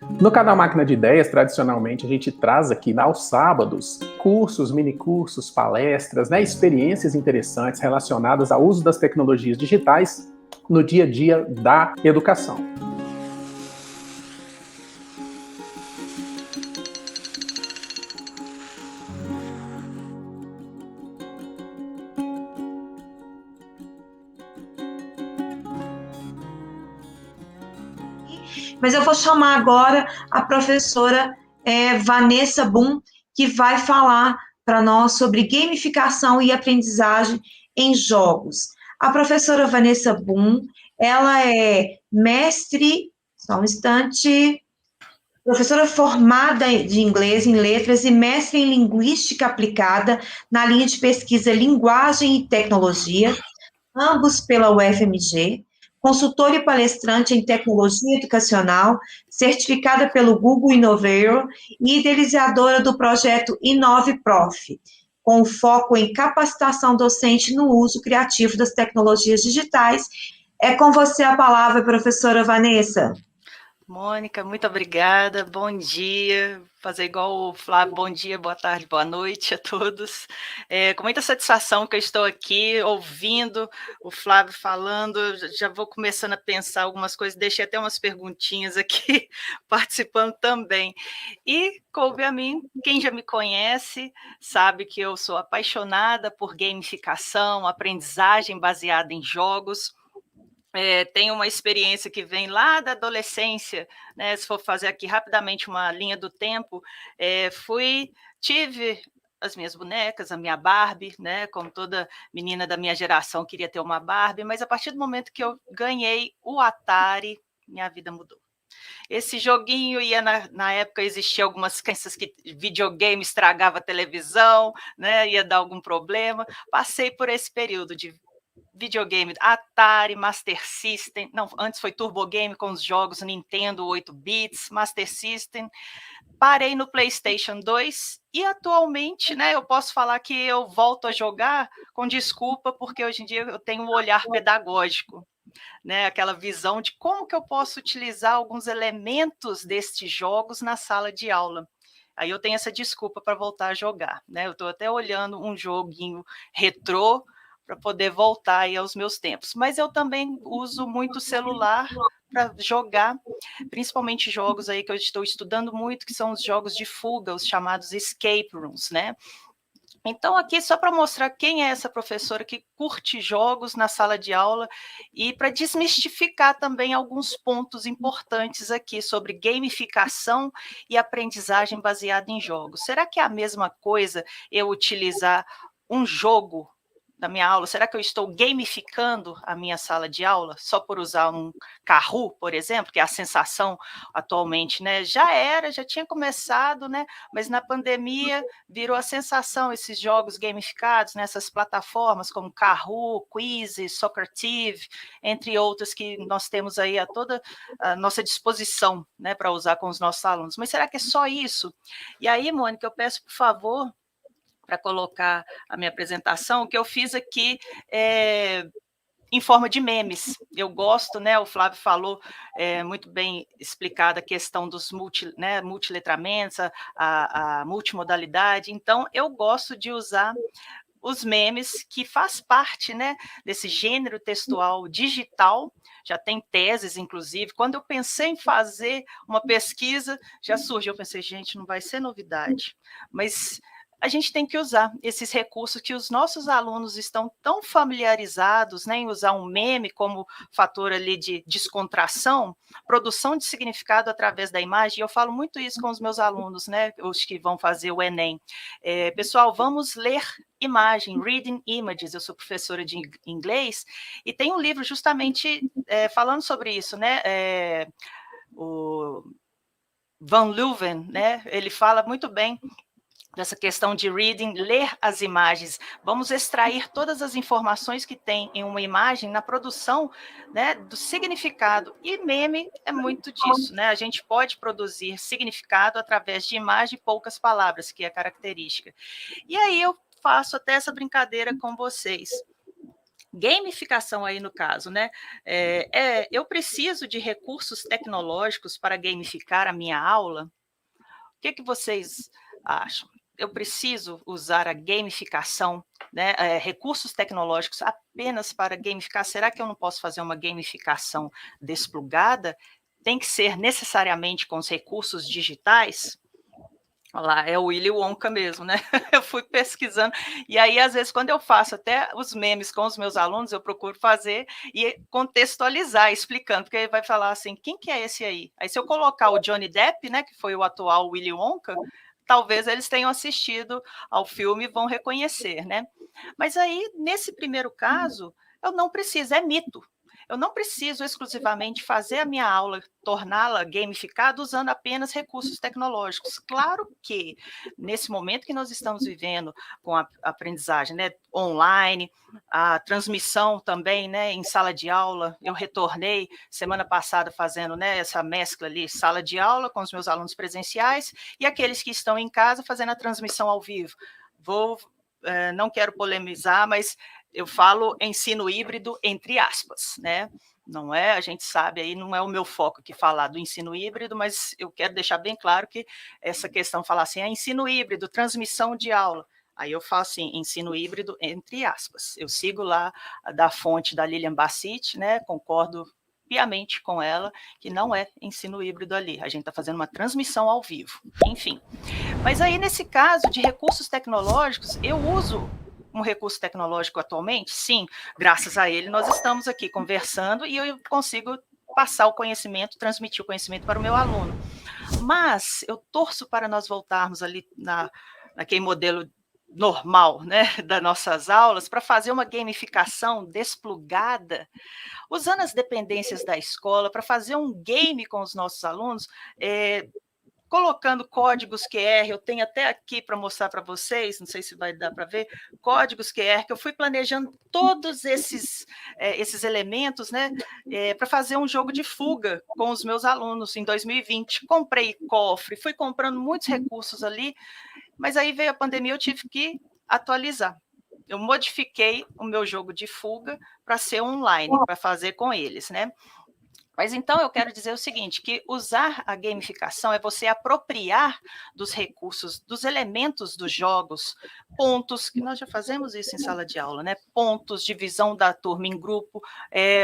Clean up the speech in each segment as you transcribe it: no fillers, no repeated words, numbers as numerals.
No canal Máquina de Ideias, tradicionalmente, a gente traz aqui aos sábados cursos, minicursos, palestras, né, experiências interessantes relacionadas ao uso das tecnologias digitais no dia a dia da educação. Mas eu vou chamar agora a professora Vanessa Boom, que vai falar para nós sobre gamificação e aprendizagem em jogos. A professora Vanessa Boom, ela é mestre, só um instante, professora formada de inglês em letras e mestre em linguística aplicada na linha de pesquisa Linguagem e Tecnologia, ambos pela UFMG, consultora e palestrante em tecnologia educacional, certificada pelo Google Innovator e idealizadora do projeto Inove Prof, com foco em capacitação docente no uso criativo das tecnologias digitais. É com você a palavra, professora Vanessa. Mônica, muito obrigada, bom dia, fazer igual o Flávio, bom dia, boa tarde, boa noite a todos. Com muita satisfação que eu estou aqui ouvindo o Flávio falando, já vou começando a pensar algumas coisas, deixei até umas perguntinhas aqui, participando também. E coube a mim, quem já me conhece sabe que eu sou apaixonada por gamificação, aprendizagem baseada em jogos. Tenho uma experiência que vem lá da adolescência, né? Se for fazer aqui rapidamente uma linha do tempo, tive as minhas bonecas, a minha Barbie, né? Como toda menina da minha geração queria ter uma Barbie, mas a partir do momento que eu ganhei o Atari, minha vida mudou. Esse joguinho na época existia algumas crenças que videogame estragava a televisão, né? Ia dar algum problema. Passei por esse período de videogame, Atari, Master System, não, antes foi Turbo Game com os jogos Nintendo 8 bits, Master System, parei no PlayStation 2 e atualmente, né, eu posso falar que eu volto a jogar com desculpa, porque hoje em dia eu tenho um olhar pedagógico, né, aquela visão de como que eu posso utilizar alguns elementos destes jogos na sala de aula. Aí eu tenho essa desculpa para voltar a jogar, né? Eu estou até olhando um joguinho retrô para poder voltar aí aos meus tempos. Mas eu também uso muito o celular para jogar, principalmente jogos aí que eu estou estudando muito, que são os jogos de fuga, os chamados escape rooms, né? Então, aqui só para mostrar quem é essa professora que curte jogos na sala de aula e para desmistificar também alguns pontos importantes aqui sobre gamificação e aprendizagem baseada em jogos. Será que é a mesma coisa eu utilizar um jogo da minha aula? Será que eu estou gamificando a minha sala de aula só por usar um Kahoot, por exemplo, que é a sensação atualmente, né? Já tinha começado, né? Mas na pandemia virou a sensação esses jogos gamificados nessas plataformas como Kahoot, Quizzes, Socrative, entre outras que nós temos aí a toda a nossa disposição, né, para usar com os nossos alunos. Mas será que é só isso? E aí, Mônica, eu peço, por favor, para colocar a minha apresentação, o que eu fiz aqui em forma de memes. Eu gosto, né? O Flávio falou muito bem explicada a questão dos multiletramentos, a multimodalidade. Então, eu gosto de usar os memes, que faz parte, né, desse gênero textual digital, já tem teses, inclusive. Quando eu pensei em fazer uma pesquisa, já surgiu, eu pensei, gente, não vai ser novidade, mas a gente tem que usar esses recursos que os nossos alunos estão tão familiarizados, né, em usar um meme como fator ali de descontração, produção de significado através da imagem. E eu falo muito isso com os meus alunos, né, os que vão fazer o Enem. Pessoal, vamos ler imagem, reading images. Eu sou professora de inglês e tem um livro justamente falando sobre isso, né? O Van Leuven, né? Ele fala muito bem dessa questão de reading, ler as imagens. Vamos extrair todas as informações que tem em uma imagem na produção, né, do significado. E meme é muito disso, né? A gente pode produzir significado através de imagem e poucas palavras, que é a característica. E aí eu faço até essa brincadeira com vocês. Gamificação aí no caso, né? Eu preciso de recursos tecnológicos para gamificar a minha aula? O que vocês acham? Eu preciso usar a gamificação, né, recursos tecnológicos apenas para gamificar? Será que eu não posso fazer uma gamificação desplugada? Tem que ser necessariamente com os recursos digitais? Olha lá, é o Willy Wonka mesmo, né? Eu fui pesquisando, e aí, às vezes, quando eu faço até os memes com os meus alunos, eu procuro fazer e contextualizar, explicando, porque ele vai falar assim, quem que é esse aí? Aí, se eu colocar o Johnny Depp, né, que foi o atual Willy Wonka, talvez eles tenham assistido ao filme e vão reconhecer, né? Mas aí, nesse primeiro caso, eu não preciso, é mito. Eu não preciso exclusivamente fazer a minha aula, torná-la gamificada usando apenas recursos tecnológicos. Claro que, nesse momento que nós estamos vivendo com a aprendizagem, né, online, a transmissão também, né, em sala de aula, eu retornei semana passada fazendo, né, essa mescla ali, sala de aula com os meus alunos presenciais e aqueles que estão em casa fazendo a transmissão ao vivo. Não quero polemizar, mas eu falo ensino híbrido entre aspas, né? Não é, a gente sabe aí, não é o meu foco aqui falar do ensino híbrido, mas eu quero deixar bem claro que essa questão, falar assim, ensino híbrido, transmissão de aula, aí eu falo assim, ensino híbrido entre aspas. Eu sigo lá da fonte da Lilian Bassett, né? Concordo piamente com ela, que não é ensino híbrido ali, a gente está fazendo uma transmissão ao vivo, enfim. Mas aí, nesse caso de recursos tecnológicos, eu uso um recurso tecnológico atualmente? Sim, graças a ele nós estamos aqui conversando e eu consigo passar o conhecimento, transmitir o conhecimento para o meu aluno. Mas eu torço para nós voltarmos ali naquele modelo normal, né, das nossas aulas, para fazer uma gamificação desplugada, usando as dependências da escola, para fazer um game com os nossos alunos, colocando códigos QR, eu tenho até aqui para mostrar para vocês, não sei se vai dar para ver, códigos QR, que eu fui planejando todos esses elementos, né, para fazer um jogo de fuga com os meus alunos em 2020. Comprei cofre, fui comprando muitos recursos ali, mas aí veio a pandemia, eu tive que atualizar. Eu modifiquei o meu jogo de fuga para ser online, para fazer com eles, né? Mas então eu quero dizer o seguinte, que usar a gamificação é você apropriar dos recursos, dos elementos dos jogos, pontos, que nós já fazemos isso em sala de aula, né? Pontos, divisão da turma em grupo,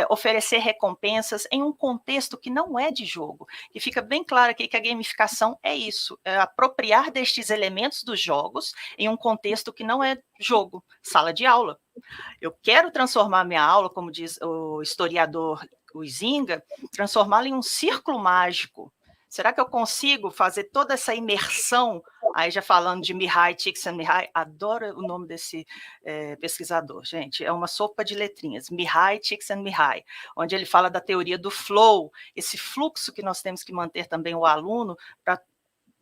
oferecer recompensas em um contexto que não é de jogo. E fica bem claro aqui que a gamificação é isso, é apropriar destes elementos dos jogos em um contexto que não é jogo, sala de aula. Eu quero transformar minha aula, como diz o historiador o Zinga, transformá-la em um círculo mágico. Será que eu consigo fazer toda essa imersão? Aí já falando de Mihai Csikszentmihalyi, adoro o nome desse pesquisador, gente, é uma sopa de letrinhas, Mihai Csikszentmihalyi, onde ele fala da teoria do flow, esse fluxo que nós temos que manter também o aluno para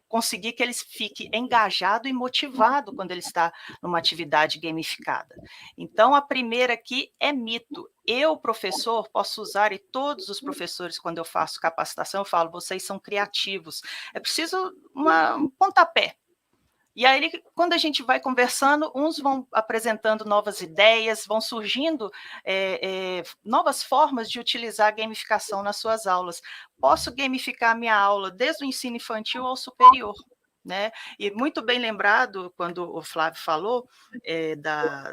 conseguir que ele fique engajado e motivado quando ele está numa atividade gamificada. Então, a primeira aqui é mito. Eu, professor, posso usar, e todos os professores, quando eu faço capacitação, eu falo, vocês são criativos. É preciso um pontapé. E aí, quando a gente vai conversando, uns vão apresentando novas ideias, vão surgindo novas formas de utilizar a gamificação nas suas aulas. Posso gamificar a minha aula desde o ensino infantil ao superior, né? E muito bem lembrado, quando o Flávio falou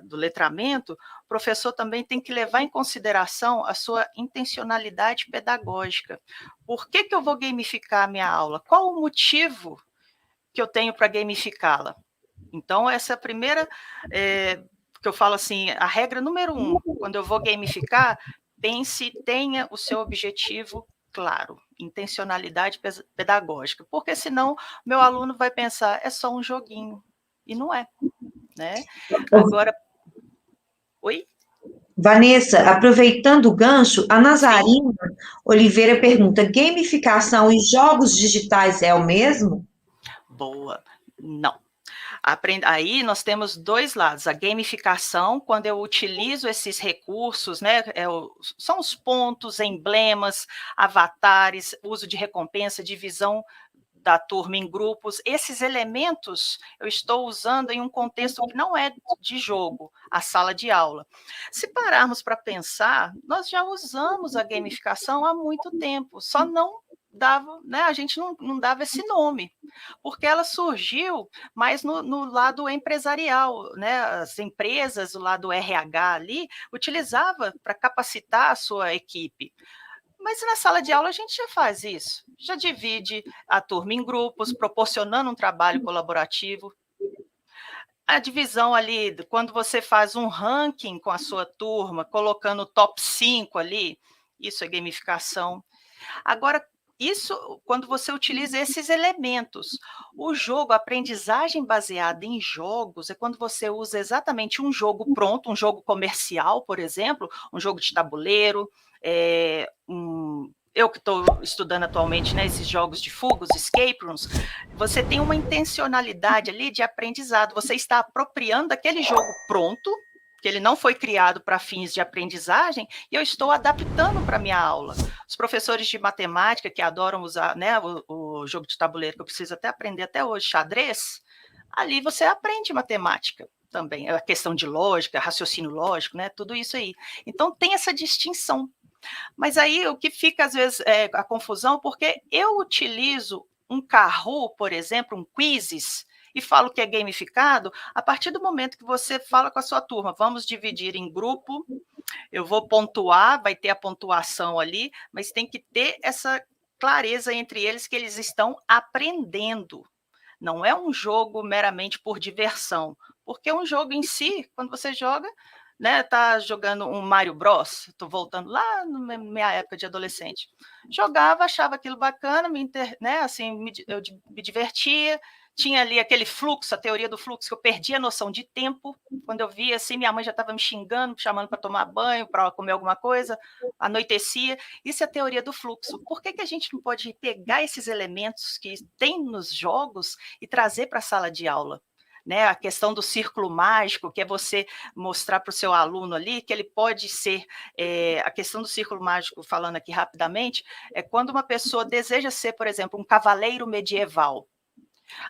do letramento, o professor também tem que levar em consideração a sua intencionalidade pedagógica. Por que eu vou gamificar a minha aula? Qual o motivo que eu tenho para gamificá-la? Então, essa é a primeira, que eu falo assim, a regra número 1, quando eu vou gamificar, tenha o seu objetivo claro, intencionalidade pedagógica, porque senão meu aluno vai pensar, é só um joguinho, e não é, né? Agora, oi? Vanessa, aproveitando o gancho, a Nazarina Oliveira pergunta, gamificação e jogos digitais é o mesmo? Boa, não. Aí nós temos dois lados, a gamificação, quando eu utilizo esses recursos, né, são os pontos, emblemas, avatares, uso de recompensa, divisão da turma em grupos, esses elementos eu estou usando em um contexto que não é de jogo, a sala de aula. Se pararmos para pensar, nós já usamos a gamificação há muito tempo, só não dava, né, a gente não dava esse nome, porque ela surgiu mais no lado empresarial, né, as empresas, o lado RH ali, utilizava para capacitar a sua equipe. Mas na sala de aula a gente já faz isso, já divide a turma em grupos, proporcionando um trabalho colaborativo. A divisão ali, quando você faz um ranking com a sua turma, colocando o top 5 ali, isso é gamificação. Agora, isso, quando você utiliza esses elementos, o jogo, a aprendizagem baseada em jogos, é quando você usa exatamente um jogo pronto, um jogo comercial, por exemplo, um jogo de tabuleiro, eu que estou estudando atualmente, né, esses jogos de fuga, os escape rooms, você tem uma intencionalidade ali de aprendizado, você está apropriando aquele jogo pronto, que ele não foi criado para fins de aprendizagem, e eu estou adaptando para a minha aula. Os professores de matemática, que adoram usar, né, o jogo de tabuleiro, que eu preciso até aprender até hoje, xadrez, ali você aprende matemática também, a questão de lógica, raciocínio lógico, né, tudo isso aí. Então, tem essa distinção. Mas aí o que fica, às vezes, a confusão, porque eu utilizo um Kahoot, por exemplo, um Quizzes, e falo que é gamificado, a partir do momento que você fala com a sua turma, vamos dividir em grupo, eu vou pontuar, vai ter a pontuação ali, mas tem que ter essa clareza entre eles que eles estão aprendendo. Não é um jogo meramente por diversão, porque um jogo em si, quando você joga, né, tá jogando um Mario Bros, estou voltando lá na minha época de adolescente, jogava, achava aquilo bacana, né, assim, eu me divertia, tinha ali aquele fluxo, a teoria do fluxo, que eu perdia a noção de tempo, quando eu via assim, minha mãe já estava me xingando, me chamando para tomar banho, para comer alguma coisa, anoitecia, isso é a teoria do fluxo. Por que a gente não pode pegar esses elementos que tem nos jogos e trazer para a sala de aula? Né, a questão do círculo mágico, que é você mostrar para o seu aluno ali que ele pode ser, a questão do círculo mágico, falando aqui rapidamente, é quando uma pessoa deseja ser, por exemplo, um cavaleiro medieval.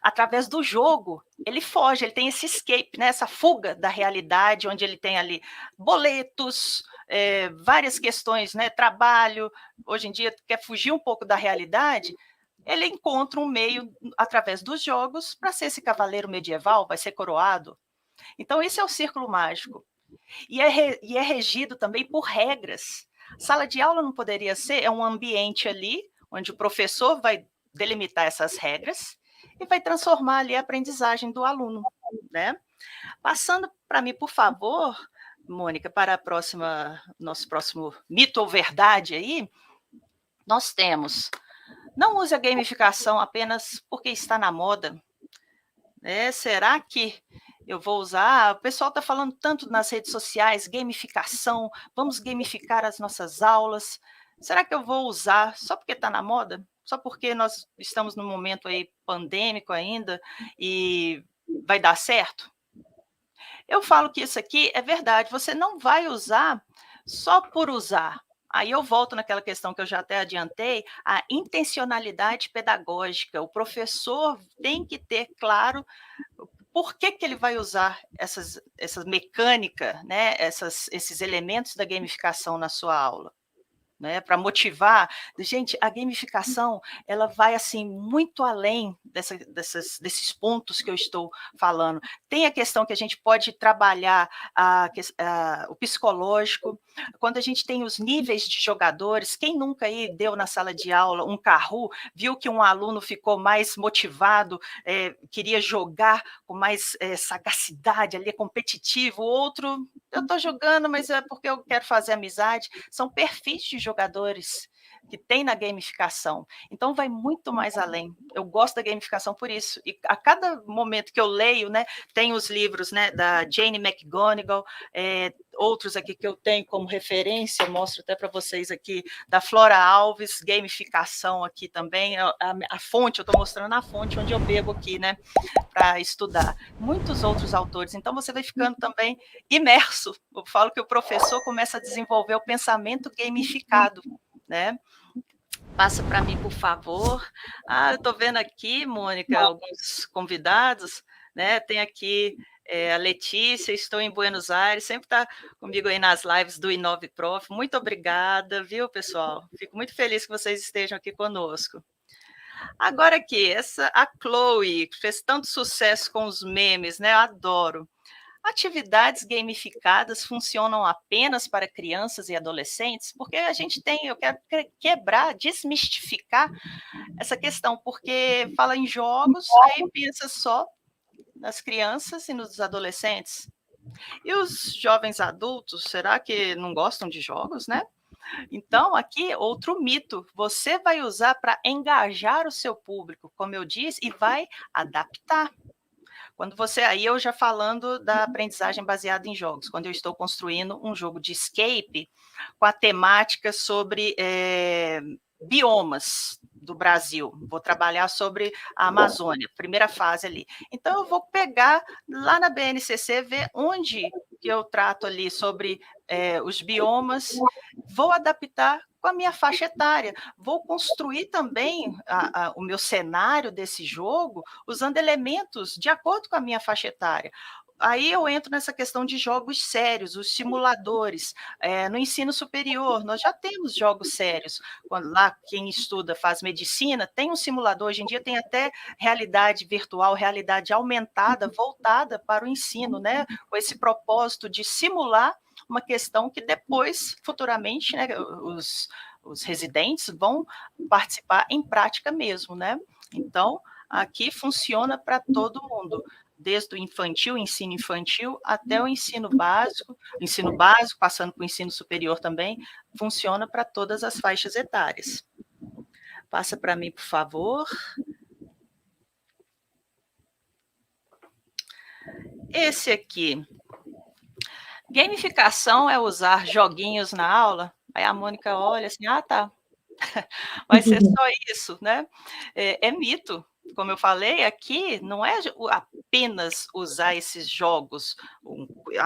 Através do jogo, ele foge, ele tem esse escape, né, essa fuga da realidade, onde ele tem ali boletos, várias questões, né, trabalho, hoje em dia quer fugir um pouco da realidade, ele encontra um meio, através dos jogos, para ser esse cavaleiro medieval, vai ser coroado. Então, esse é o círculo mágico. E é regido também por regras. Sala de aula não poderia ser, é um ambiente ali, onde o professor vai delimitar essas regras e vai transformar ali a aprendizagem do aluno, né? Passando para mim, por favor, Mônica, para nosso próximo mito ou verdade aí, nós temos: não use a gamificação apenas porque está na moda. Será que eu vou usar? O pessoal está falando tanto nas redes sociais, gamificação, vamos gamificar as nossas aulas. Será que eu vou usar só porque está na moda? Só porque nós estamos num momento aí pandêmico ainda e vai dar certo? Eu falo que isso aqui é verdade, você não vai usar só por usar. Aí eu volto naquela questão que eu já até adiantei, a intencionalidade pedagógica. O professor tem que ter claro por que ele vai usar essa mecânica, né, esses elementos da gamificação na sua aula. Né, para motivar. Gente, a gamificação, ela vai assim muito além desses pontos que eu estou falando. Tem a questão que a gente pode trabalhar o psicológico, quando a gente tem os níveis de jogadores. Quem nunca aí deu na sala de aula um Kahoot, viu que um aluno ficou mais motivado, queria jogar com mais sagacidade, ali é competitivo, o outro, eu estou jogando, mas é porque eu quero fazer amizade. São perfis de jogadores que tem na gamificação. Então, vai muito mais além. Eu gosto da gamificação por isso. E a cada momento que eu leio, né, tem os livros, né, da Jane McGonigal, outros aqui que eu tenho como referência, eu mostro até para vocês aqui, da Flora Alves, gamificação aqui também, a fonte, eu estou mostrando a fonte onde eu bebo aqui, né, para estudar. Muitos outros autores. Então, você vai ficando também imerso. Eu falo que o professor começa a desenvolver o pensamento gamificado, né? Passa para mim, por favor. Eu estou vendo aqui, Mônica, alguns convidados, né? Tem aqui a Letícia, estou em Buenos Aires, sempre está comigo aí nas lives do Inove Prof. Muito obrigada, viu, pessoal? Fico muito feliz que vocês estejam aqui conosco. Agora aqui, a Chloe, que fez tanto sucesso com os memes, né? Eu adoro. Atividades gamificadas funcionam apenas para crianças e adolescentes? Porque eu quero quebrar, desmistificar essa questão, porque fala em jogos, aí pensa só nas crianças e nos adolescentes. E os jovens adultos, será que não gostam de jogos, né? Então, aqui, outro mito, você vai usar para engajar o seu público, como eu disse, e vai adaptar. Quando você, aí eu já falando da aprendizagem baseada em jogos, quando eu estou construindo um jogo de escape com a temática sobre biomas do Brasil, vou trabalhar sobre a Amazônia, primeira fase ali. Então eu vou pegar lá na BNCC, ver onde que eu trato ali sobre os biomas, vou adaptar com a minha faixa etária. Vou construir também o meu cenário desse jogo usando elementos de acordo com a minha faixa etária. Aí eu entro nessa questão de jogos sérios, os simuladores. No ensino superior, nós já temos jogos sérios. Quando lá quem estuda, faz medicina, tem um simulador. Hoje em dia tem até realidade virtual, realidade aumentada, voltada para o ensino, né? Com esse propósito de simular uma questão que depois, futuramente, né, os residentes vão participar em prática mesmo, né? Então, aqui funciona para todo mundo, desde o infantil, ensino infantil, até o ensino básico, passando para o ensino superior também, funciona para todas as faixas etárias. Passa para mim, por favor. Esse aqui. Gamificação é usar joguinhos na aula? Aí a Mônica olha assim, tá, vai ser só isso, né? É mito, como eu falei aqui, não é apenas usar esses jogos,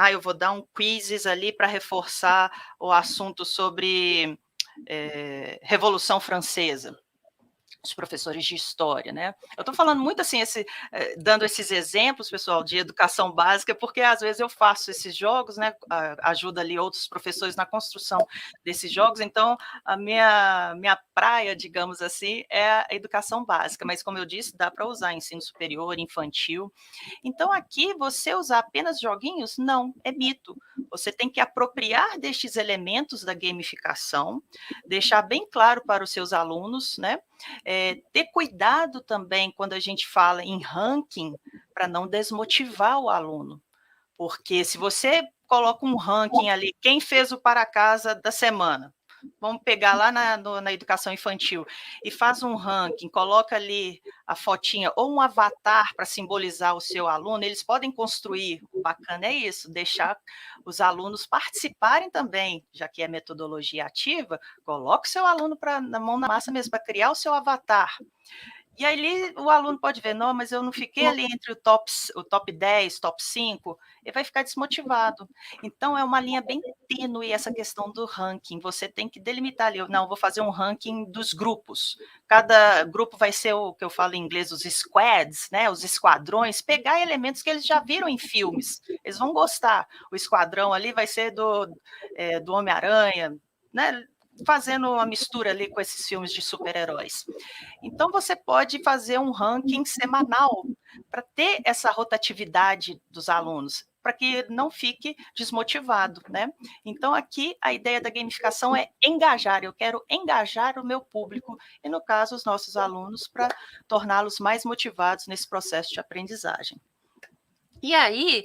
eu vou dar um quizzes ali para reforçar o assunto sobre Revolução Francesa. Os professores de história, né? Eu estou falando muito assim, dando esses exemplos, pessoal, de educação básica, porque às vezes eu faço esses jogos, né? Ajuda ali outros professores na construção desses jogos, então a minha praia, digamos assim, é a educação básica, mas como eu disse, dá para usar ensino superior, infantil. Então aqui você usar apenas joguinhos, não, é mito. Você tem que apropriar destes elementos da gamificação, deixar bem claro para os seus alunos, né? Ter cuidado também quando a gente fala em ranking, para não desmotivar o aluno. Porque se você coloca um ranking ali, quem fez o para casa da semana, vamos pegar lá na educação infantil, e faz um ranking, coloca ali a fotinha, ou um avatar para simbolizar o seu aluno, eles podem construir, o bacana é isso, deixar os alunos participarem também, já que é metodologia ativa, coloque o seu aluno na mão na massa mesmo, para criar o seu avatar. E aí o aluno pode ver, não, mas eu não fiquei ali entre o top 10, top 5, ele vai ficar desmotivado. Então, é uma linha bem tênue essa questão do ranking. Você tem que delimitar ali, não, vou fazer um ranking dos grupos. Cada grupo vai ser o que eu falo em inglês, os squads, né, os esquadrões, pegar elementos que eles já viram em filmes. Eles vão gostar. O esquadrão ali vai ser do Homem-Aranha, né, fazendo uma mistura ali com esses filmes de super-heróis. Então, você pode fazer um ranking semanal para ter essa rotatividade dos alunos, para que não fique desmotivado, né? Então, aqui, a ideia da gamificação é engajar, eu quero engajar o meu público, e no caso, os nossos alunos, para torná-los mais motivados nesse processo de aprendizagem. E aí,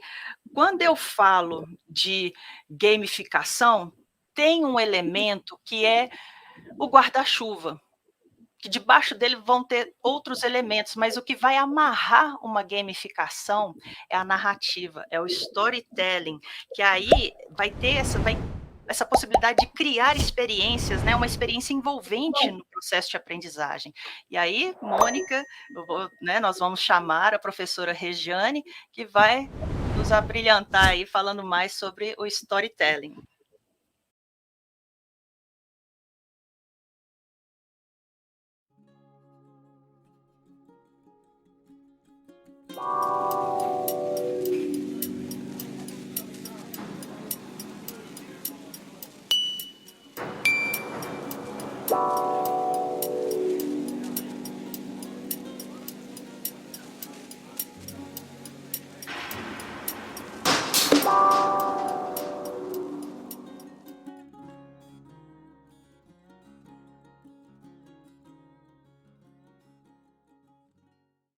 quando eu falo de gamificação, tem um elemento que é o guarda-chuva, que debaixo dele vão ter outros elementos, mas o que vai amarrar uma gamificação é a narrativa, é o storytelling, que aí vai ter essa possibilidade de criar experiências, né, uma experiência envolvente no processo de aprendizagem. E aí, Mônica, nós vamos chamar a professora Regiane, que vai nos abrilhantar aí falando mais sobre o storytelling. Obrigada.